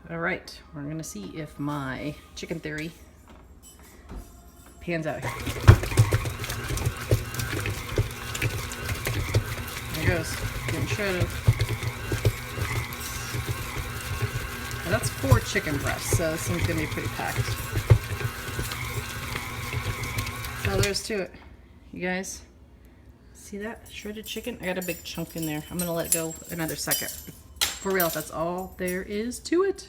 All right, we're gonna see if my chicken theory pans out here. There it goes, getting shredded. Now that's 4 chicken breasts, so this one's gonna be pretty packed. That's all there is to it. You guys, see that shredded chicken? I got a big chunk in there. I'm gonna let it go another second. For real, that's all there is to it.